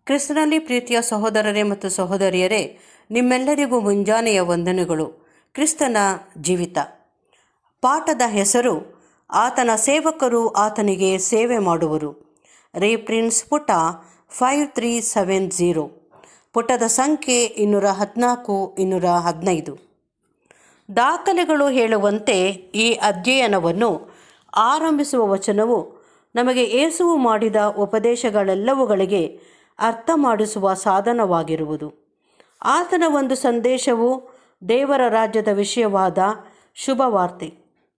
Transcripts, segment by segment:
ಕ್ರಿಸ್ತನಲ್ಲಿ ಪ್ರೀತಿಯ ಸಹೋದರರೇ ಮತ್ತು ಸಹೋದರಿಯರೇ, ನಿಮ್ಮೆಲ್ಲರಿಗೂ ಮುಂಜಾನೆಯ ವಂದನೆಗಳು. ಕ್ರಿಸ್ತನ ಜೀವಿತ ಪಾಠದ ಹೆಸರು ಆತನ ಸೇವಕರು ಆತನಿಗೆ ಸೇವೆ ಮಾಡುವರು. ರೀಪ್ರಿನ್ಸ್ ಪುಟ 5370, ಪುಟದ ಸಂಖ್ಯೆ 214, 215. ದಾಖಲೆಗಳು ಹೇಳುವಂತೆ ಈ ಅಧ್ಯಯನವನ್ನು ಆರಂಭಿಸುವ ವಚನವು ನಮಗೆ ಯೇಸುವು ಮಾಡಿದ ಉಪದೇಶಗಳೆಲ್ಲವುಗಳಿಗೆ ಅರ್ಥ ಮಾಡಿಸುವ ಸಾಧನವಾಗಿರುವುದು. ಆತನ ಒಂದು ಸಂದೇಶವು ದೇವರ ರಾಜ್ಯದ ವಿಷಯವಾದ ಶುಭವಾರ್ತೆ.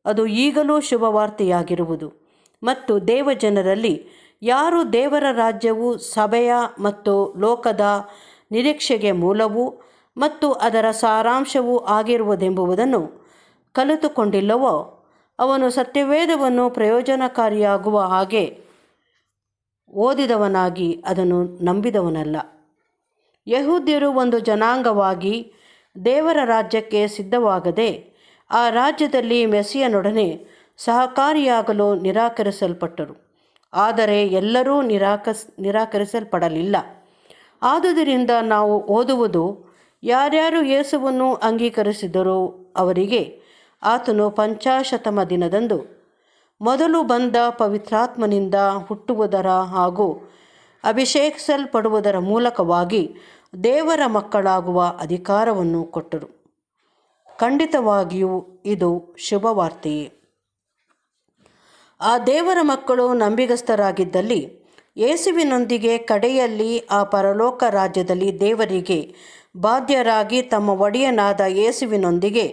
ಅದು ಈಗಲೂ ಶುಭವಾರ್ತೆಯಾಗಿರುವುದು ಮತ್ತು ದೇವಜನರಲ್ಲಿ ಯಾರು ದೇವರ ರಾಜ್ಯವು ಸಭೆಯ ಮತ್ತು ಲೋಕದ ನಿರೀಕ್ಷೆಗೆ ಮೂಲವೂ ಮತ್ತು ಅದರ ಸಾರಾಂಶವೂ ಆಗಿರುವುದೆಂಬುದನ್ನು ಕಲಿತುಕೊಂಡಿಲ್ಲವೋ ಅವನು ಸತ್ಯವೇದವನ್ನು ಪ್ರಯೋಜನಕಾರಿಯಾಗುವ ಹಾಗೆ ಓದಿದವನಾಗಿ ಅದನ್ನು ನಂಬಿದವನಲ್ಲ. ಯಹೂದ್ಯರು ಒಂದು ಜನಾಂಗವಾಗಿ ದೇವರ ರಾಜ್ಯಕ್ಕೆ ಸಿದ್ಧವಾಗದೆ ಆ ರಾಜ್ಯದಲ್ಲಿ ಮೆಸ್ಸಿಯನೊಡನೆ ಸಹಕಾರಿಯಾಗಲು ನಿರಾಕರಿಸಲ್ಪಟ್ಟರು. ಆದರೆ ಎಲ್ಲರೂ ನಿರಾಕರಿಸಲ್ಪಡಲಿಲ್ಲ. ಆದುದರಿಂದ ನಾವು ಓದುವುದು, ಯಾರ್ಯಾರು ಯೇಸುವನ್ನು ಅಂಗೀಕರಿಸಿದರೋ ಅವರಿಗೆ ಆತನು 50ಮ ದಿನದಂದು ಮೊದಲು ಬಂದ ಪವಿತ್ರಾತ್ಮನಿಂದ ಹುಟ್ಟುವುದರ ಹಾಗೂ ಅಭಿಷೇಕಿಸಲ್ಪಡುವುದರ ಮೂಲಕವಾಗಿ ದೇವರ ಮಕ್ಕಳಾಗುವ ಅಧಿಕಾರವನ್ನು ಕೊಟ್ಟರು. ಖಂಡಿತವಾಗಿಯೂ ಇದು ಶುಭವಾರ್ತೆಯೇ. ಆ ದೇವರ ಮಕ್ಕಳು ನಂಬಿಗಸ್ತರಾಗಿದ್ದಲ್ಲಿ ಯೇಸುವಿನೊಂದಿಗೆ ಕಡೆಯಲ್ಲಿ ಆ ಪರಲೋಕ ರಾಜ್ಯದಲ್ಲಿ ದೇವರಿಗೆ ಬಾಧ್ಯರಾಗಿ ತಮ್ಮ ಒಡೆಯನಾದ ಯೇಸುವಿನೊಂದಿಗೆ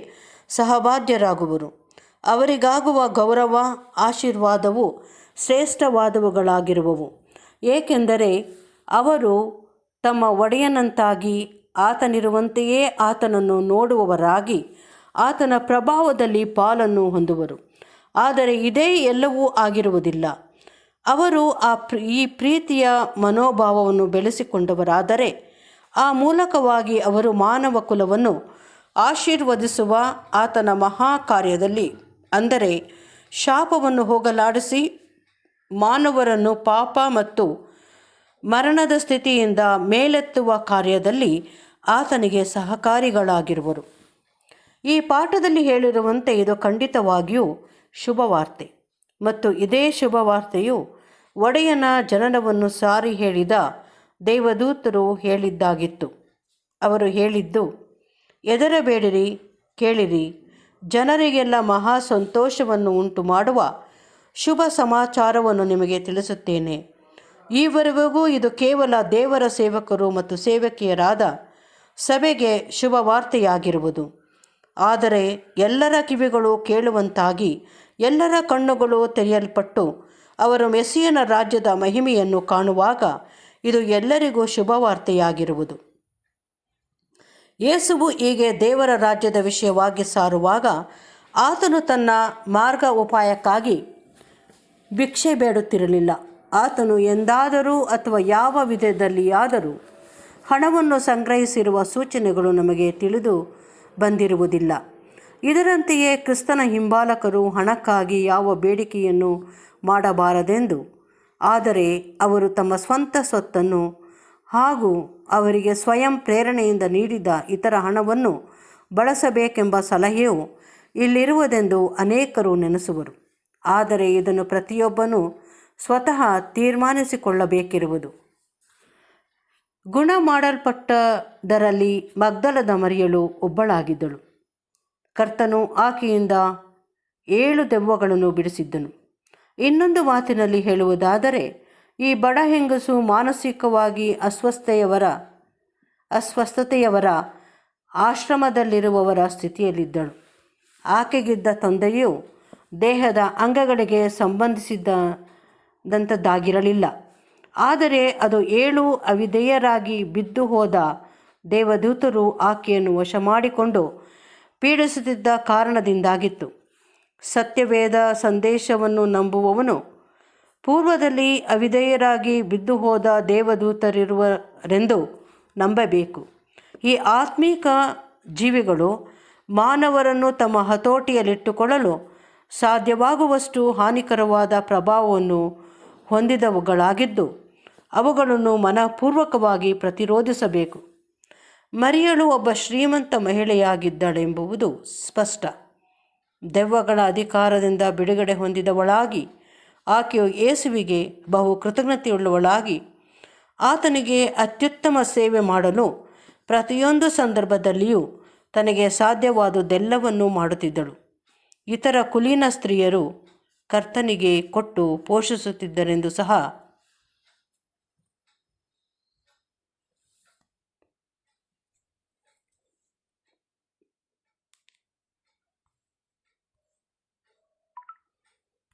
ಸಹಬಾಧ್ಯರಾಗುವರು. ಅವರಿಗಾಗುವ ಗೌರವ, ಆಶೀರ್ವಾದವು ಶ್ರೇಷ್ಠವಾದವುಗಳಾಗಿರುವವು. ಏಕೆಂದರೆ ಅವರು ತಮ್ಮ ಒಡೆಯನಂತಾಗಿ ಆತನಿರುವಂತೆಯೇ ಆತನನ್ನು ನೋಡುವವರಾಗಿ ಆತನ ಪ್ರಭಾವದಲ್ಲಿ ಪಾಲನ್ನು ಹೊಂದುವರು. ಆದರೆ ಇದೇ ಎಲ್ಲವೂ ಆಗಿರುವುದಿಲ್ಲ. ಅವರು ಈ ಪ್ರೀತಿಯ ಮನೋಭಾವವನ್ನು ಬೆಳೆಸಿಕೊಂಡವರಾದರೆ ಆ ಮೂಲಕವಾಗಿ ಅವರು ಮಾನವ ಕುಲವನ್ನು ಆಶೀರ್ವದಿಸುವ ಆತನ ಮಹಾ ಕಾರ್ಯದಲ್ಲಿ, ಅಂದರೆ ಶಾಪವನ್ನು ಹೋಗಲಾಡಿಸಿ ಮಾನವರನ್ನು ಪಾಪ ಮತ್ತು ಮರಣದ ಸ್ಥಿತಿಯಿಂದ ಮೇಲೆತ್ತುವ ಕಾರ್ಯದಲ್ಲಿ ಆತನಿಗೆ ಸಹಕಾರಿಗಳಾಗಿರುವರು. ಈ ಪಾಠದಲ್ಲಿ ಹೇಳಿರುವಂತೆ ಇದು ಖಂಡಿತವಾಗಿಯೂ ಶುಭವಾರ್ತೆ ಮತ್ತು ಇದೇ ಶುಭವಾರ್ತೆಯು ಒಡೆಯನ ಜನನವನ್ನು ಸಾರಿ ಹೇಳಿದ ದೇವದೂತರು ಹೇಳಿದ್ದಾಗಿತ್ತು. ಅವರು ಹೇಳಿದ್ದು, ಹೆದರಬೇಡಿರಿ, ಕೇಳಿರಿ, ಜನರಿಗೆಲ್ಲ ಮಹಾ ಸಂತೋಷವನ್ನು ಉಂಟು ಮಾಡುವ ಶುಭ ಸಮಾಚಾರವನ್ನು ನಿಮಗೆ ತಿಳಿಸುತ್ತೇನೆ. ಈವರೆಗೂ ಇದು ಕೇವಲ ದೇವರ ಸೇವಕರು ಮತ್ತು ಸೇವಕಿಯರಾದ ಸಭೆಗೆ ಶುಭವಾರ್ತೆಯಾಗಿರುವುದು. ಆದರೆ ಎಲ್ಲರ ಕಿವಿಗಳು ಕೇಳುವಂತಾಗಿ ಎಲ್ಲರ ಕಣ್ಣುಗಳು ತೆರೆಯಲ್ಪಟ್ಟು ಅವರು ಮೆಸ್ಸಿಯನ ರಾಜ್ಯದ ಮಹಿಮೆಯನ್ನು ಕಾಣುವಾಗ ಇದು ಎಲ್ಲರಿಗೂ ಶುಭವಾರ್ತೆಯಾಗಿರುವುದು. ಯೇಸುವು ಹೀಗೆ ದೇವರ ರಾಜ್ಯದ ವಿಷಯವಾಗಿ ಸಾರುವಾಗ ಆತನು ತನ್ನ ಮಾರ್ಗ ಉಪಾಯಕ್ಕಾಗಿ ಭಿಕ್ಷೆ ಬೇಡುತ್ತಿರಲಿಲ್ಲ. ಆತನು ಎಂದಾದರೂ ಅಥವಾ ಯಾವ ವಿಧದಲ್ಲಿಯಾದರೂ ಹಣವನ್ನು ಸಂಗ್ರಹಿಸಿರುವ ಸೂಚನೆಗಳು ನಮಗೆ ತಿಳಿದು ಬಂದಿರುವುದಿಲ್ಲ. ಇದರಂತೆಯೇ ಕ್ರಿಸ್ತನ ಹಿಂಬಾಲಕರು ಹಣಕ್ಕಾಗಿ ಯಾವ ಬೇಡಿಕೆಯನ್ನು ಮಾಡಬಾರದೆಂದು, ಆದರೆ ಅವರು ತಮ್ಮ ಸ್ವಂತ ಸ್ವತ್ತನ್ನು ಹಾಗೂ ಅವರಿಗೆ ಸ್ವಯಂ ಪ್ರೇರಣೆಯಿಂದ ನೀಡಿದ ಇತರ ಹಣವನ್ನು ಬಳಸಬೇಕೆಂಬ ಸಲಹೆಯು ಇಲ್ಲಿರುವುದೆಂದು ಅನೇಕರು ನೆನೆಸುವರು. ಆದರೆ ಇದನ್ನು ಪ್ರತಿಯೊಬ್ಬನೂ ಸ್ವತಃ ತೀರ್ಮಾನಿಸಿಕೊಳ್ಳಬೇಕಿರುವುದು. ಗುಣ ಮಾಡಲ್ಪಟ್ಟದರಲ್ಲಿ ಮಗ್ದಲದ ಮರಿಯಳು ಒಬ್ಬಳಾಗಿದ್ದಳು. ಕರ್ತನು ಆಕೆಯಿಂದ 7 ದೆವ್ವಗಳನ್ನು ಬಿಡಿಸಿದ್ದನು. ಇನ್ನೊಂದು ಮಾತಿನಲ್ಲಿ ಹೇಳುವುದಾದರೆ, ಈ ಬಡ ಹೆಂಗಸು ಮಾನಸಿಕವಾಗಿ ಅಸ್ವಸ್ಥತೆಯವರ ಆಶ್ರಮದಲ್ಲಿರುವವರ ಸ್ಥಿತಿಯಲ್ಲಿದ್ದಳು. ಆಕೆಗಿದ್ದ ತೊಂದರೆಯು ದೇಹದ ಅಂಗಗಳಿಗೆ ಸಂಬಂಧಿಸಿದಂಥದ್ದಾಗಿರಲಿಲ್ಲ. ಆದರೆ ಅದು 7 ಅವಿಧೇಯರಾಗಿ ಬಿದ್ದು ಹೋದ ದೇವದೂತರು ಆಕೆಯನ್ನು ವಶ ಮಾಡಿಕೊಂಡು ಪೀಡಿಸುತ್ತಿದ್ದ ಕಾರಣದಿಂದಾಗಿತ್ತು. ಸತ್ಯವೇದ ಸಂದೇಶವನ್ನು ನಂಬುವವನು ಪೂರ್ವದಲ್ಲಿ ಅವಿಧೇಯರಾಗಿ ಬಿದ್ದು ಹೋದ ದೇವದೂತರಿರುವರೆಂದು ನಂಬಬೇಕು. ಈ ಆತ್ಮೀಕ ಜೀವಿಗಳು ಮಾನವರನ್ನು ತಮ್ಮ ಹತೋಟಿಯಲ್ಲಿಟ್ಟುಕೊಳ್ಳಲು ಸಾಧ್ಯವಾಗುವಷ್ಟು ಹಾನಿಕರವಾದ ಪ್ರಭಾವವನ್ನು ಹೊಂದಿದವುಗಳಾಗಿದ್ದು ಅವುಗಳನ್ನು ಮನಪೂರ್ವಕವಾಗಿ ಪ್ರತಿರೋಧಿಸಬೇಕು. ಮರಿಯಳು ಒಬ್ಬ ಶ್ರೀಮಂತ ಮಹಿಳೆಯಾಗಿದ್ದಳೆಂಬುದು ಸ್ಪಷ್ಟ. ದೆವ್ವಗಳ ಅಧಿಕಾರದಿಂದ ಬಿಡುಗಡೆ ಹೊಂದಿದವಳಾಗಿ ಆಕೆಯು ಯೇಸುವಿಗೆ ಬಹು ಕೃತಜ್ಞತೆಯುಳ್ಳವಳಾಗಿ ಆತನಿಗೆ ಅತ್ಯುತ್ತಮ ಸೇವೆ ಮಾಡಲು ಪ್ರತಿಯೊಂದು ಸಂದರ್ಭದಲ್ಲಿಯೂ ತನಗೆ ಸಾಧ್ಯವಾದುದೆಲ್ಲವನ್ನೂ ಮಾಡುತ್ತಿದ್ದಳು. ಇತರ ಕುಲೀನ ಸ್ತ್ರೀಯರು ಕರ್ತನಿಗೆ ಕೊಟ್ಟು ಪೋಷಿಸುತ್ತಿದ್ದರೆಂದು ಸಹ